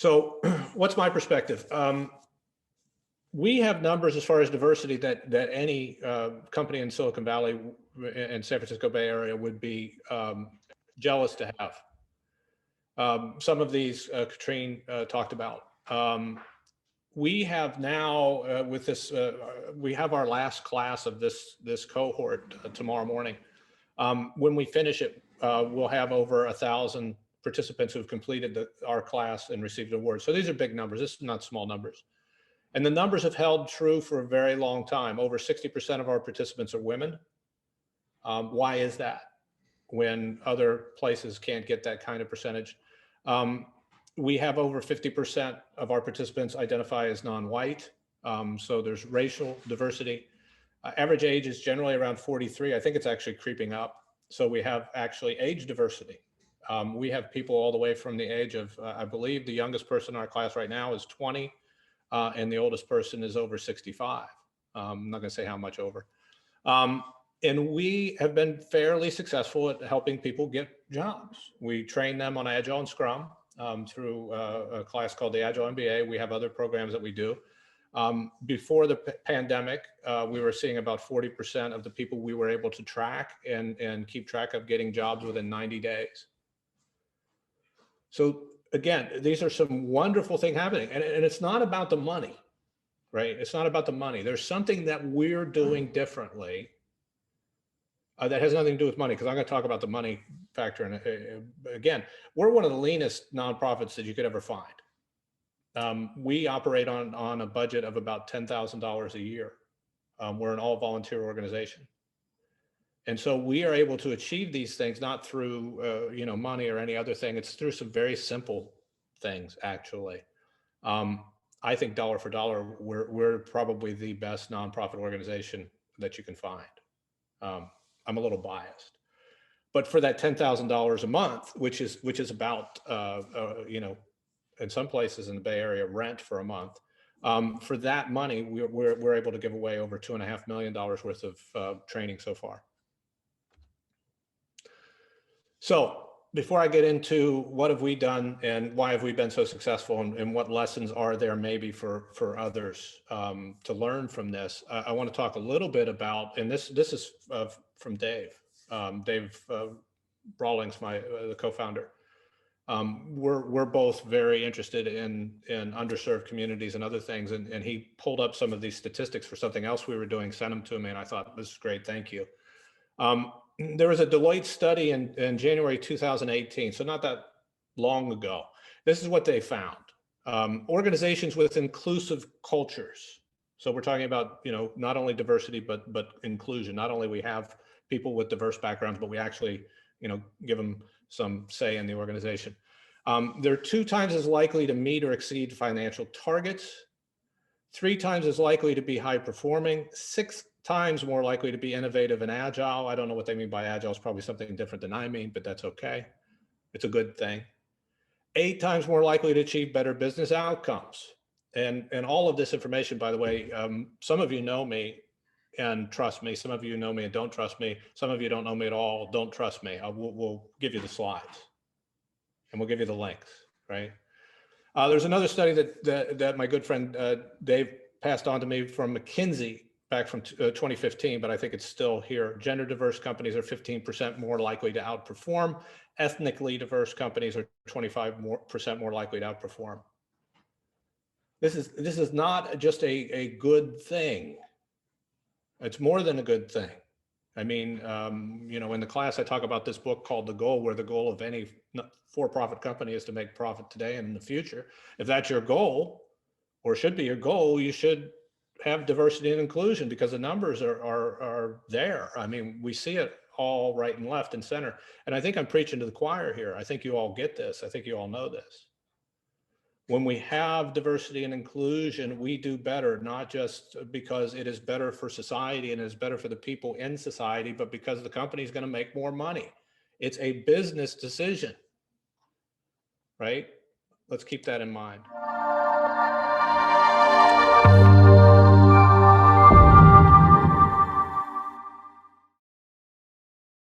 So what's my perspective? We have numbers as far as diversity that any company in Silicon Valley and San Francisco Bay Area would be jealous to have. Some of these Katrine talked about. We have now with this, we have our last class of this cohort tomorrow morning. When we finish it, we'll have over 1,000 participants who've completed our class and received awards. So these are big numbers. This is not small numbers. And the numbers have held true for a very long time. Over 60% of our participants are women. Why is that when other places can't get that kind of percentage? We have over 50% of our participants identify as non-white. So there's racial diversity. Average age is generally around 43. I think it's actually creeping up. So we have actually age diversity. We have people all the way from the age of, I believe the youngest person in our class right now is 20. And the oldest person is over 65. I'm not going to say how much over. And we have been fairly successful at helping people get jobs. We train them on Agile and Scrum through a class called the Agile MBA. We have other programs that we do. Before the pandemic, we were seeing about 40% of the people we were able to track and keep track of getting jobs within 90 days. So again, these are some wonderful things happening, and it's not about the money, right? It's not about the money. There's something that we're doing differently that has nothing to do with money, because I'm going to talk about the money factor. And again, we're one of the leanest nonprofits that you could ever find. We operate on a budget of about $10,000 a year. We're an all volunteer organization. And so we are able to achieve these things, not through money or any other thing. It's through some very simple things, actually. I think dollar for dollar, we're probably the best nonprofit organization that you can find. I'm a little biased, but for that $10,000 a month, which is about in some places in the Bay Area, rent for a month. For that money, we're able to give away over $2.5 million worth of training so far. So before I get into what have we done and why have we been so successful, and what lessons are there maybe for others to learn from this, I want to talk a little bit about, and this is from Dave. Dave Brawlings, the co-founder. We're both very interested in underserved communities and other things, and he pulled up some of these statistics for something else we were doing, sent them to me, and I thought, this is great, thank you. There was a Deloitte study in January 2018, so not that long ago. This is what they found. Organizations with inclusive cultures. So we're talking about, not only diversity, but inclusion. Not only we have people with diverse backgrounds, but we actually, give them some say in the organization. They're 2 times as likely to meet or exceed financial targets, 3 times as likely to be high performing, 6 times more likely to be innovative and agile. I don't know what they mean by agile. It's probably something different than I mean, but that's okay. It's a good thing. 8 times more likely to achieve better business outcomes. And all of this information, by the way, some of you know me and trust me. Some of you know me and don't trust me. Some of you don't know me at all, don't trust me. We'll give you the slides and we'll give you the links, right? There's another study that my good friend Dave passed on to me from McKinsey back from 2015, but I think it's still here. Gender diverse companies are 15% more likely to outperform. Ethnically diverse companies are 25% more likely to outperform. This is not just a good thing. It's more than a good thing. I mean, in the class, I talk about this book called The Goal, where the goal of any for-profit company is to make profit today and in the future. If that's your goal, or should be your goal, you should have diversity and inclusion, because the numbers are there. I mean, we see it all right and left and center. And I think I'm preaching to the choir here. I think you all get this. I think you all know this. When we have diversity and inclusion, we do better, not just because it is better for society and is better for the people in society, but because the company is going to make more money. It's a business decision, right? Let's keep that in mind.